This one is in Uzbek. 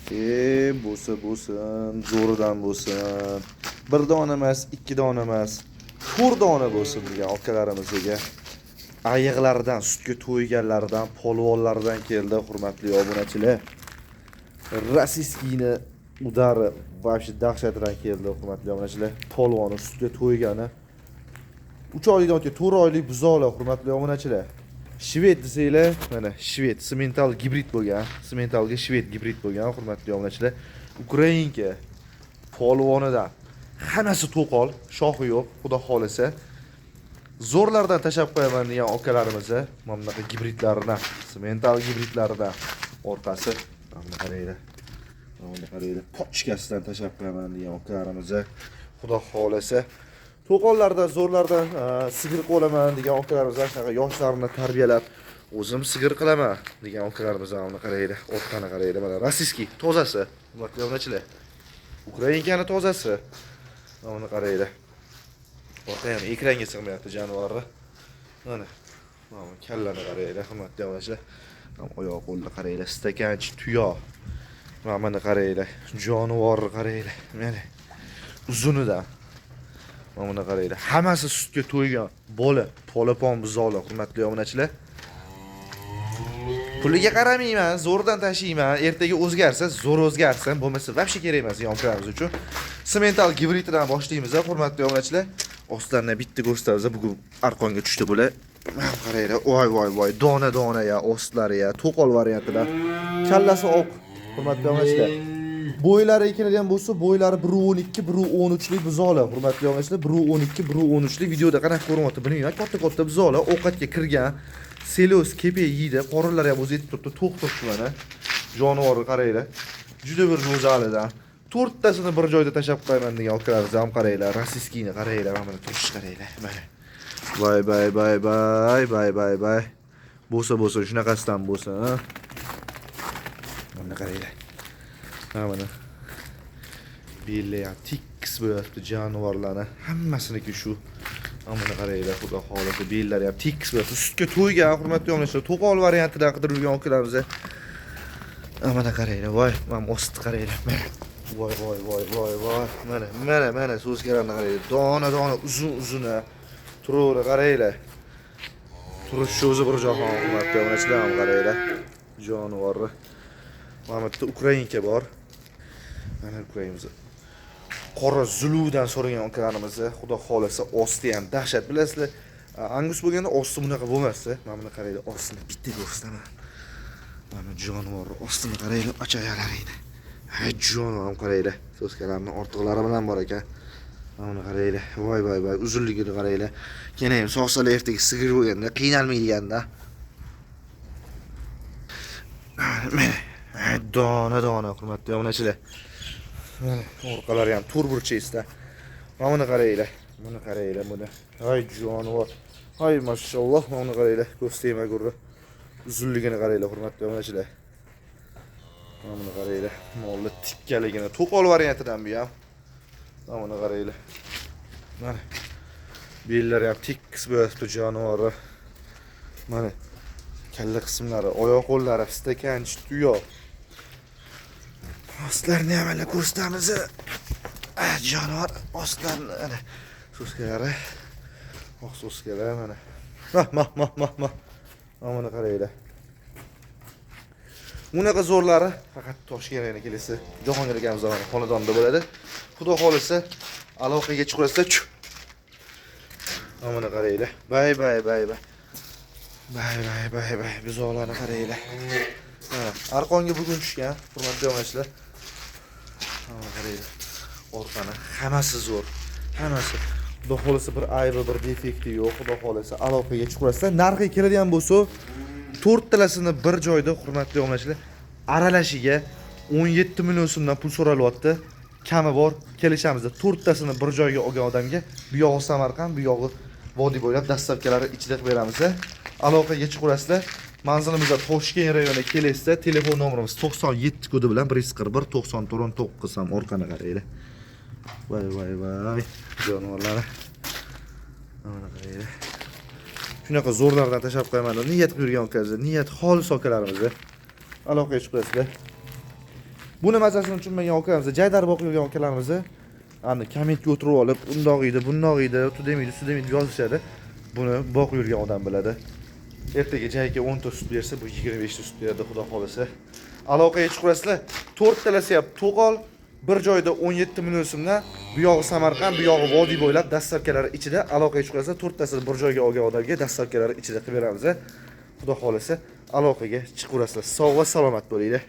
bo'lsin, zo'ridan bo'lsin. Bir dona emas, ikki dona emas, 4 dona bo'lsin degan akalarimizga. Ayiqlardan, sutga to'yganlardan, polvonlardan keldi, hurmatli obunachilar. Rossiyskiyni udari вообще dahshatdan keldi, hurmatli obunachilar. Polvoni sutga to'ygani 3 oylikdan keyin 4 oylik buzoqlar, hurmatli obunachilar. Shved desanglar, mana shved, semental gibrid bo'lgan, sementalga shved gibrid bo'lgan, hurmatli obunachilar. Ukrainka polvonidan hammasi to'qol, shoxi yo'q, xudo xolisa. Zo'rlardan tashab qo'yaman degan akalarimiz, mana bunaqa gibridlaridan, semental gibridlaridan orqasi, mana qaranglar. Mana qaranglar, pochkasidan tashab qo'yaman degan akalarimiz, xudo xolisa. To'qollardan, zo'rlardan sigir qo'laman degan akalarimiz, shunaqa yoshlarni tarbiyalab, o'zim sigir qilaman degan akalarimiz, mana qaranglar, orqani qaranglar, mana rossiyskiy tozasi, hurmatli obunachilar. Ukrainkani tozasi. Mana qaranglar. Orqa ham ekranga sig'mayapti jonivorni. Mana kallani qaranglar, hurmatli obunachilar. Oyoq qo'lni qaranglar, stakanchi tuyoq. Mana qaranglar, jonivorni qaranglar. Mana uzunidan. Mana qaranglar, hammasi sutga to'ygan bola, polapon buzoqlar, hurmatli obunachilar. Puliga qaramayman, zo'rdan tashiyman. Ertaga o'zgarsa, zo'r o'zgarsin, bo'lmasa vobshe kerak emas yonkaramiz uchun. Semental gibriddan boshlaymiz, hurmatli obunachilar. Ostidan bitta ko'rsatamiz, bugun arqonga tushdi bular. Qaranglar, voy, dona ya, ostlari ya, to'qol variantida. Kallasi oq, hurmatli obunachilar. Bo'ylari keladigan bo'lsa, bo'ylari 1.12, 1.13 lik buzoqlar, hurmatli obunachilar. 1.12, 1.13 lik videoda qanaqa ko'rinyapti bilmayman. Katta buzoqlar ovqatga kirgan. Selos kepe yeydi, qorinlari ham o'zi yetib turibdi, to'q turibdi mana. Jonivorni qaranglar. Juda bir go'zalidan. 4 tasini bir joyda tashab qo'yaman degan akalarimiz ham qaranglar. Rossiyskiyni qaranglar, mana turish qaranglar. Mana. Voy. Bo'lsa shunaqasidan bo'lsa, ha. Mana qaranglar. Mana. Belli ham tiks bo'lyapti jonivorlarni. Hammasiniki shu. Mana qaranglar, xudo xolisi bellari ham tiks bo'lyapti. Sutga to'ygan, hurmatli obunachilar, to'qol variantida qidirib yurgan akalarimiz. Mana qaranglar, voy, mana osti qaranglar. Voy. Mana so'zgalarni qaranglar. Dona uzun. Turuvni qaranglar. Turish o'zi bir jahon, hurmatli obunachilar, qaranglar. Jonivorni. Mana bitta ukrainka bor. Mana ukrainamiz. Qora zuludan so'ragan akalarimiz, xudo xolisa osti ham dahshat, bilasizlar. Angus bo'lganda osti bunaqa bo'lmasdi. Mana buni qaranglar, ostini bitta ko'rsataman. Mana jonivor ostini qaranglar, ochayalaringni. Ha, jonivor qaranglar. So'zkalarning ortiqlari bilan bor ekan. Mana buni qaranglar. Voy, uzunligini qaranglar. Yana ham soqsal ertaga sigir bo'lganda qiynalmaydiganda. Mana dona hurmatli obunachilar. Mana orqalari ham turburchesda. Mana qaranglar. Buni qaranglar, buni. Hay jonivor. Hay mashalloh, mana qaranglar. Ko'stayma gurri. Uzunligini qaranglar, hurmatli obunachilar. Mana qaranglar. Molli tikkaligini, to'qol variantidan bu ham. Mana qaranglar. Mana. Bellari ham tiks bo'yapti jonivorni. Mana kalla qismlari, oyoq qo'llari stakanchi tuyoq. Ostlarini ham mana ko'rsatamiz. Jonivor ostlarini mana so'skalari. Oq so'skalar mana. Mana qaranglar. Unaqa zo'rlari faqat Toshkentga kelsa, Jahongir akamiz xonadonida bo'ladi. Xudo xolisa aloqaga chiqarsa, mana qaranglar. Bay. Buzoqlarni qaranglar. Arqonga bugun tushgan, hurmatli obunachilar. Mana qaranglar. Orqani hammasi zo'r. Hammasi. Xudo xolisa bir aybi, bir defekti yo'q. Xudo xolisa aloqaga chiqarsa, narxi keladigan bo'lsa, 4 talasini bir joyda, hurmatli obunachilar, aralashiga 17 million so'mdan pul so'ralyapti. Kami bor, kelishamiz. 4 tasini bir joyga olgan odamga bu yog'i Samarqand, bu yog'i Vodiy bo'ylab dastavkalari ichida qilib beramiz. Aloqaga chiqarasizlar. Manzilimizda Toshkent rayoni kelasizda, telefon nomerimiz 97 kodi bilan 141 94 ham orqani qaranglar. Voy. Jonivorlar. Mana qaranglar. Shunaqa zo'rlardan tashab qo'yaman. Niyat qilib yurgan ukazlar, niyat xolis akalarimiz. Aloqaga chiqasizlar. Buni mazasini tushunmagan akalarimiz, jaydar boqib yurgan akalarimiz ani kommentga o'tirib olib, undoq edi, bundoq edi, u demaydi, su demaydi yozishadi. Buni boqib yurgan odam biladi. Ertaga jayga 10 ta sut bersa, bu 25 ta sut beradi, xudo xolasa. Aloqaga chiqasizlar. 4 talasi ham to'qol, bir joyda 17 million so'mdan, bu yog'i Samarqand, bu yog'i vodiy bo'ylab dastlabkilari ichida aloqaga chiqasizlar. 4 tasini bir joyga olgan odamga dastlabkilari ichida qilib beramiz. Xudo xolasa aloqaga chiqaverasizlar. Sog' va salomat bo'linglar.